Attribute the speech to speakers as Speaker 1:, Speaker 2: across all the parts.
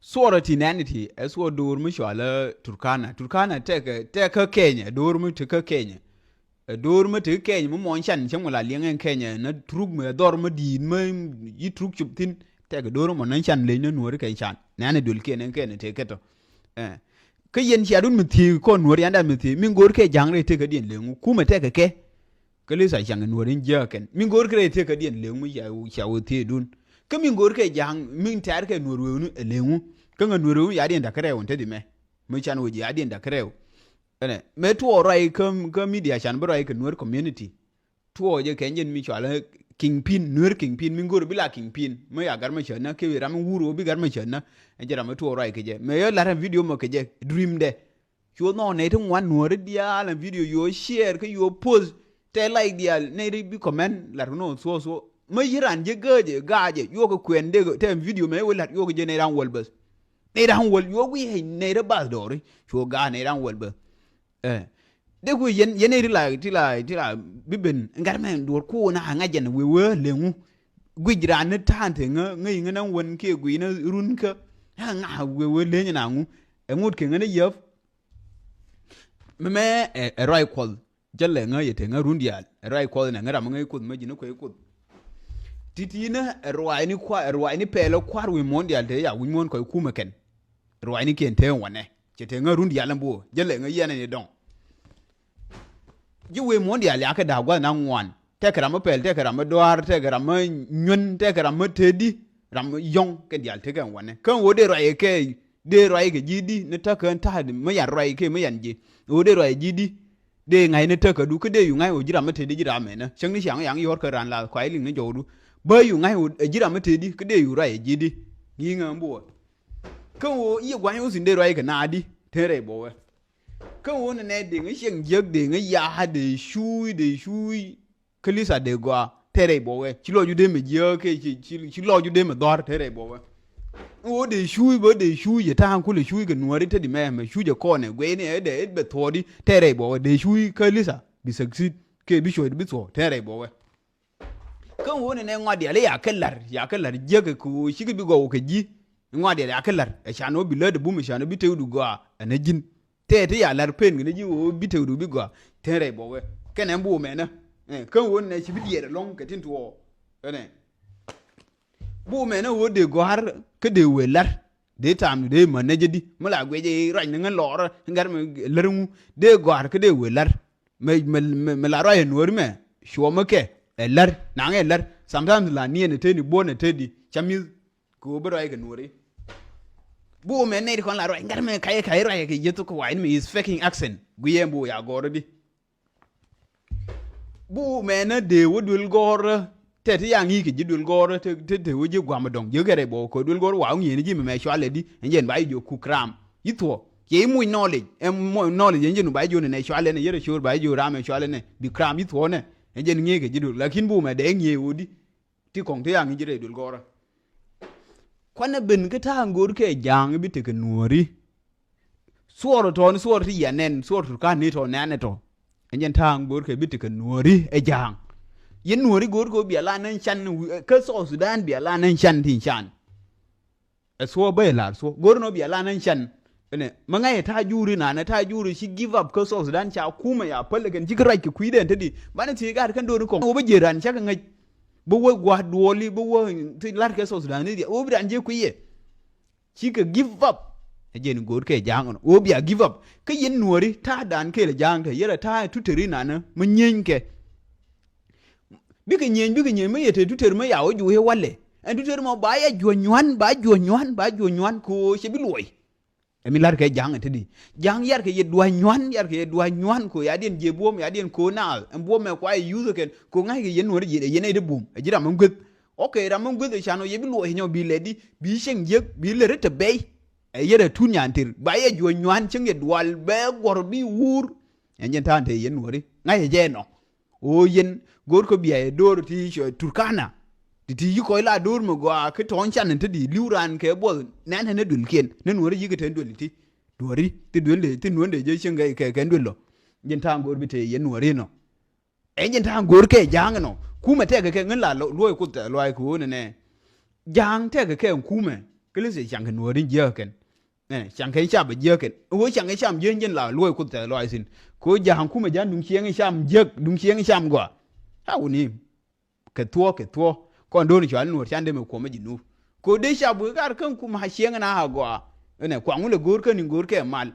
Speaker 1: Swara tinanity as what do Mishala Turkana take a Kenya, Dormu to Kenya. A dorma to Kenya, Monshan, Chamala, Liang and Kenya, not Trugme, Dorma di, you took you thin, take a dorm on Nanshan Lane, Norican, Nana Dulkin and Ken take it. Kayan Shadun Mati, Conwarianda Mati, Mingorke Jangre take a din, Kuma take a ke. Kalisa Shang and Warin Jerkin, Mingorke take a din, Lemu, shall tea dun. Coming Gorke Jang, Ming Tarka Nuru, a lemu, come and Nuru Yadi and Dakare on Teddy me. Muchan with Yadi and Dakare. Me to or I come media Shanbara I can work community. To or you can Michal Kingpin, Nur Kingpin, Mingo Bila Kingpin, May I garmachana, Kiwi Ramuru, big garmachana, and Jerama to or I kaje. May I let a video mokaje, dream de. You know, Nathan one word, the and video you share, you post, tell like the native comment, like no, so. May yiran je gaje yo ko kwende tem video me wala yo ko jene ran wolbes ne ran wol yo wi ne da bas dori so ga ne ran wolbe de ko yene tila bibin ngar men do ko na nga jen we lengu gujira ne tante ngai nan won ke gui na run ka nga we le na ngu ngut ke ngane yef me right call jelle nga yete nga rundial right call na ngara ngai ko me jine ko titina rwaini pelo kwar wi mondial te ya wimon ko kumeken rwaini ken te wane chete nga rundi ya lambo jele nga yene ne don ji we mondial ya ka da gwa na ngwan te kra mo pel te kra mo doar te kra mo nyun te kra mo tedi ram yong ke dial te kan wane kan wo de rwaye ke jidi ne ta kan ta mo ya rwaye ke mo yanje wo de rwaye jidi de ngai ne ta ka du ke de yu ngai o jira mo tedi jira me na chang ni chang yang yor ka ran la kwai ling ne jodu ba yu ngai jira matedi kede yu rai jidi yinga mbo kan wo iya gwan yu sin de rai ka na di tere bo we kan wo ne de ngi sheng jeg de ngi ya ha de shui klisa de gwa tere bo we chilo ju de me je ke chilo ju de me dor tere bo we wo de shui ye ta ku le shui ga nuari te di me shui je ko ne gwe ne de be thodi tere bo we de shui klisa bi succeed ke bi shoy bi so tere bo we kan woni ne ngadi ale ya kellar jege ku shigi bi go ke ji ngadi ya kellar e chano bi lede bu mi chano bi tewdu go ana jin tete ya lar pen ne ji o bi tewdu bi go tere bo we kenen bu me na kan woni ne ci bi diere long ke tinto ene bu me na wo de go har ke de we lar de tam de ma ne jedi mala gweje ran ngan lor ngar me lermu de go har ke de we lar me la ro en wor me sho me ke lar na lar sometimes la ni ne teni bona tedi chamiz ko bro ay ganori bu me ne kon la ro ngar me kay ro ke yeto ko wine me is faking accent guyembo ya gorodi bu me na de wodul gor tete ya ngi ke jidul gor te woje gwamadong jegere bo ko dul gor wa ngi ni ji me shwale di njen ba jo ku kram yitwo ke mu knowledge njen ba jo ne shwale ne yere shur ba jo rame shwale ne bi kram yitwo ne njen ngi ke jidul lakin bu me de ngi wodi ti kong te ya ngi jire dul gor kwana ben ke ta ngor ke jang bi te ke nuori suoro ti yanen suoro ka ni to nane to njen ta ngor ke bi te ke nuori e jang yen nuori gor ko bi ala nan chan ke so Sudan bi ala nan chan tin chan e so be la so gor no bi ala nan chan ne manga ta juri na ta juri shi give up ke so Sudan cha kuma ya palle gen jikra ki kuide tadi bana ti ga kan do ko bo jeran cha kan bo wo gwa duoli bo wo ti lar ke so Sudan ni o bi anje kuye shi ke give up e jen gor ke jang o bi a give up ke yen nuori ta dan ke le jang te yera ta tuteri na mun nyen ke bi ke nyen me yete tuter me yawo ju he wale en tuter mo ba ya jo nywan ko she bi loy e mi lar ke jang te di jang yar ke ye dwa nywan ko ya den je bom ya den ko na en bom me kwa yuzo ken ko ngai ke yen wori je yen e de bum e jira mam gud okay ra mam gud e chano ye bi loy nyo bi ledi bi sheng je bi le rete bay e yere tunyantir ba ya jo nywan chenge dwal be gor bi wur en jen tante yen wori ngai je no o yen gor ko biya dor ti Turkana ti yiko ila dor mo go ke ton chan te di liuran ke bol nan ne dul ken nen wori yike ten dul ti dori ti dul ti nonde je chenga ke ndul lo jen ta gor bi te yen wori no e jen ta gor ke jang no kuma te ke ngin la lo ko te lo ai ko ne jang te ke kume cái lúc chẳng cái nuôi đến giờ cái này chẳng cái chạm giờ cái ôi chẳng cái chạm giờ nhân là lôi cũng thể loại xin cô giờ hàng cũng mà giờ đúng chiang cái chạm giờ đúng chiang cái chạm quả sao nhỉ cái thua còn đôi thì nuôi chăn để mà có mấy gì nu cô đây chạm bữa cái không cũng mà chiang na ha quả này quảng là gور cái gور cái mal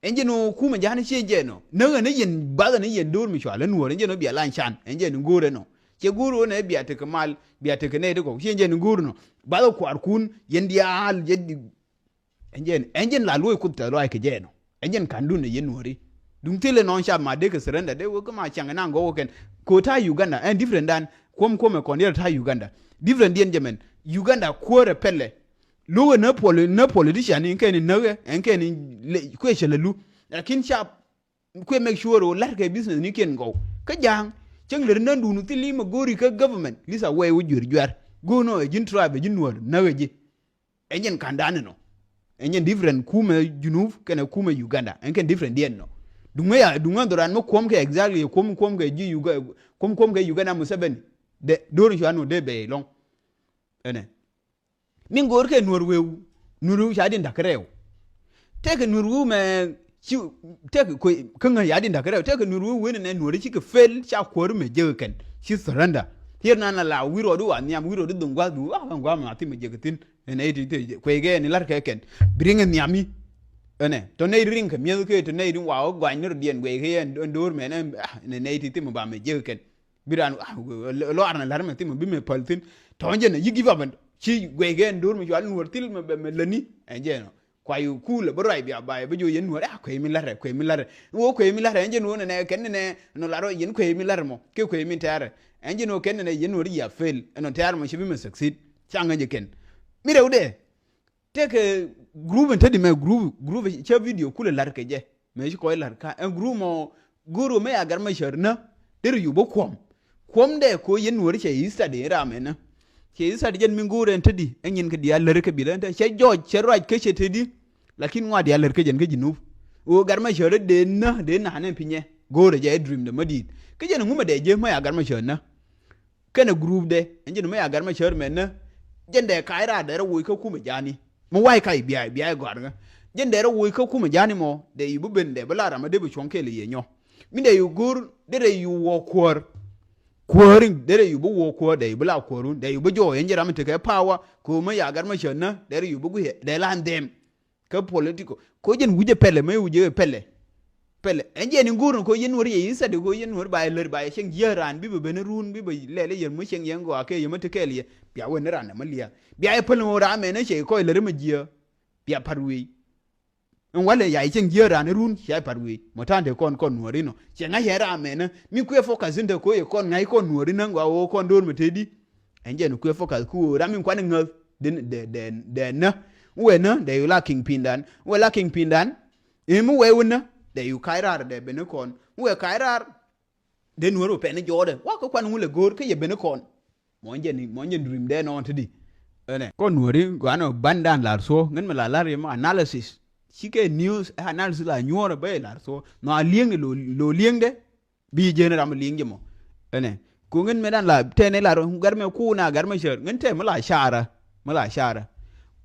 Speaker 1: enje no kuma jani cheje no naga ne yen baga ne yen dur mi chwala nuor enje no bia lan chan enje no gure no che guru ne bia te kamal bia te ne de ko enje no guru no baga kwar kun yen dia al jedi enje la loy ku ta loy ke je no enje kan dun ne yen nuori dum tele non sha ma de ke serenda de wo kuma changa na go ken ko ta Uganda and different dan kom ko ne ta Uganda different dien jemen Uganda ko repelle luwe na politician in ken nawe en ken kwe chelelu lakin sharp kwe make sure o large business ni ken go ka jang cheng le nan dunu tili ma gori ka government lisa we wujur jwar go no e jin tribe jin wor nawe ji enyen kandane no enyen different kuma junuf ken kuma Uganda en ken different dien no dunga doran mo kom ke exactly kom ke ji Uganda kom ke Uganda Museveni de dori chano de be long ene min gor ke Norwew nuru ya din dakreu take nuru me take ko kan ya din dakreu take nuru win ne nuru ki fel cha kor me jeken shi surrender hier na la wiro du an yam wiro du dungwa du ngwa ma ti me jeketin ene ti ko ge ni lar ke ken bring nyami ene to ne ring ke mi ke to ne din wa gwa ni dien we ke en dor me ne ti me ba me jeken biran lo arna lar me ti me bi me paltin to nje ne yigi ba chi gwegen dur mi jwal nuor til me lani enje no kwa yu kule borai bia bai be jo yen nuor kwe mi lare wo kwe mi lare enje no ne ken ne no laro yen kwe mi lare mo ke kwe mi tare enje no ken ne yen nuor ya fail no tare mo shibi me succeed changa je ken mi rewde take group ntedi me group che video kule lar ke je me shi ko lar ka en group mo guru me agar ma sharna der yu bo kom de ko yen nuor che ista de ramena ke sa dijen min gure entedi enyin ke dia ler ke bilanta che joj che raj ke che tedi lakin ngwa dia ler ke jen ke jinuf o garma shere de na hanen pinye gore je dream de madid ke jen nguma de je ma ya garma shere na kana group de enyin ma ya garma shere men na jen de kaira de ro ko kuma jani mo wai kai biya gorga jen de ro ko kuma jani mo de yubu ben de bala ma de bu chonke le yenyo mi de yu gur de yu wo kwor korin dere yubu wo ko de bula korun de yubu jo yenjera mate ke power ko ma ya gar ma shonna dere yubu gu de landem ka politico ko jen wuje pele me wuje pele enje ni ngurun ko yen wori yisa de ko yen wor ba ler ba shen yeran bi be ne run bi be lele yen mu shen yengo ake yemate kele biya won ran na maliya biya e pele wora me ne she ko ler ma jiya biya parwi en wale ya shen yeran run shay parwi motande kon wori no che nga yera me ne mi ku focus nde ko e kon ngai kon wori nan gwa wo kon dor metedi enje no ku focus ku ra min kwan ngal de na we na de you lacking pindan we lacking pindan e mu we wona de yu kairar de benekon we kairar de nuoro pe ne jode wa ko kwan ngule gor ke ye benekon monje dream de no tedi ene ko nuori gano bandan lar so ngen ma lar ye analysis chike news analysis la nyoro be lar so no alieng lo lieng de bi general ma lieng mo ene ko ngen medan la tene lar garme ku na garme sher ngen te mala shara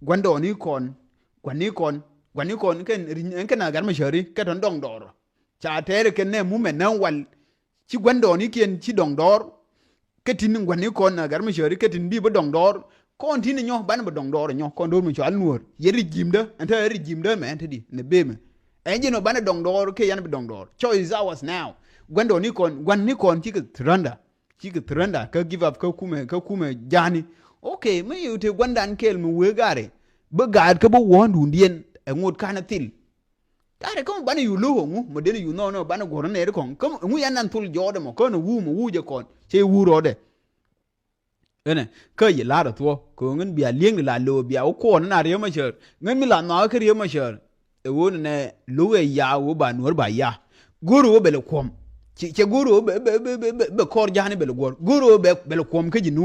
Speaker 1: gwando ni kon gwani kon ken agar ma shari ke ton dong dor cha tere ken ne mu men nan wal ci gwando ni ken ci dong dor ke tin gwani kon agar ma shari ke tin bi bo dong dor kon tin nyo ban bo dong dor nyo kon do mi chal nuor ye rigimda anta rigimda me anta di ne be me enje no ban dong dor ke yan be dong dor choice is ours now gwando ni kon ci ke tranda ka give up ka kume jani okay me yote gwandan kel mu wegare be gad ka bo wondu ndien ngut kana til tare ko bana yu lo ngu mo de yu no bana gor ne ko ko ngu yan nan tul jode mo ko no wu mo wuje kon che wu ro de ene ka yi la da to ko ngen bia lieng la lo bia o ko na re ma cher ngen mi la na ka re ma cher e won ne lo e ya wo ba no ba ya guru wo bele kom che guru be kor jani bele guru bele kom ka jinu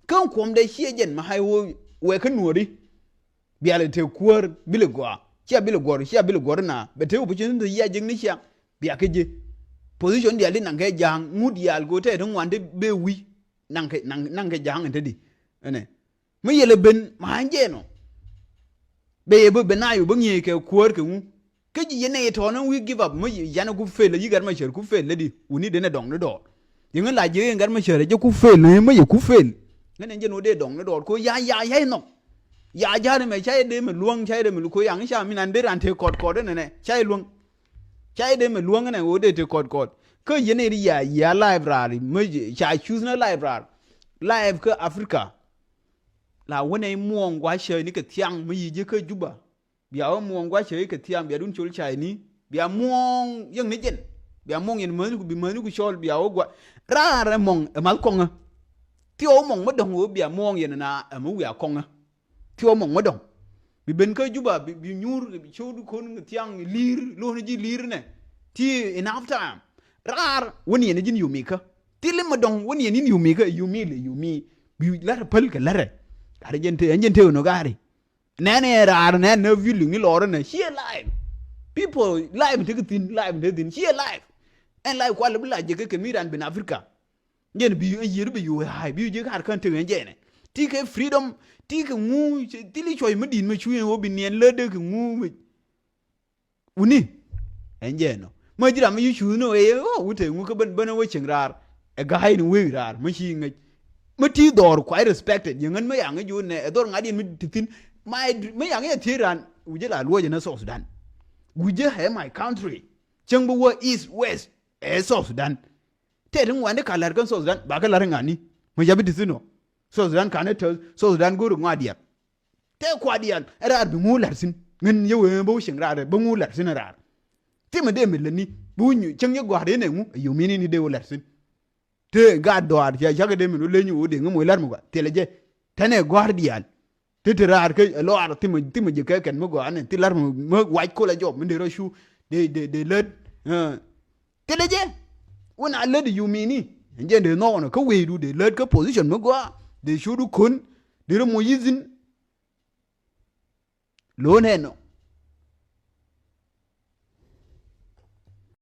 Speaker 1: kan kom de hiejen ma hay wo we ka nori biale te kuor bile gwa chia bile gor na bete opportunity ya jing ni chia bia keje position dia li nange jang ngud yal go te don wande be wi nange jang ente di ene me yele ben ma anje no be na yu bungi ke kuor ke mu ke ji yene to no we give up mo yana ku fail yi gar ma sher ku fail di uni de ne dong ne do yin la je gar ma sher je ku fail ne mo ku fail ngene je no de dong ne do ko ya no ya ja ne me chai de me luong chai de me ko yang sha mi nan de ran te kot kot ne chai luong chai de me luong ne o de te kot kot ke yene ri ya library mo cha choose na library live ke africa la wone muong gwa she ni ke tiang mo yi je ke juba bia muong gwa she ke tiang bia dun chul chai ni bia muong yang ne jen bia muong yen mo ni ku bi mo ni ku chol bia o gwa ra mong e mal konga ti o mong mo dong o bia muong yen na e mo wi konga ti o mong mo dong bi ben ke juba bi nyur bi chodu kon tiang lir lo ni ji lir ne ti enough time rar woni yen jin yumi ka ti le mo dong woni yen yumi ka yumi bi la pal ka la ari gente no gari nene rar ne no vilu ngi lore ne she live people live te tin she live and live kwal bla je ke miran bin africa ngen bi yir bi yu hay bi je har kan te ngene ti ke freedom ti ke ngu ti li choy medin me chuyen wo bi nien le de ke ngu uni engeno mo jira me yu no e o wute ngu ke ben wo chingrar e ga hay ni we rar mo shi ngi mati dor quite respected yangan me yang ju ne dor ngadi mi titin me yang ye tiran uje la luo je na South Sudan uje he my country chengbo wo east west South Sudan te ding wande kalar kan South Sudan ba kalar ngani mo jabi tisino South Sudan kan te South Sudan guru ngadi te kwadian era bi mu larsin ngin yewe bo shingra bo mu larsin ra ti me de me leni bu nyu chengye gwade ne mu yu mini ni de wo larsin te ga doar ya jaga de mi le nyu de ngamo lar mo ga teleje tane guardian te rar ke lo ar timo je ke ken mo go an ti lar mo white collar job mi de ro shu de led teleje wona led you mini nje de no ko we du de led ko position mo go de shu du kun de mo yizin lo ne no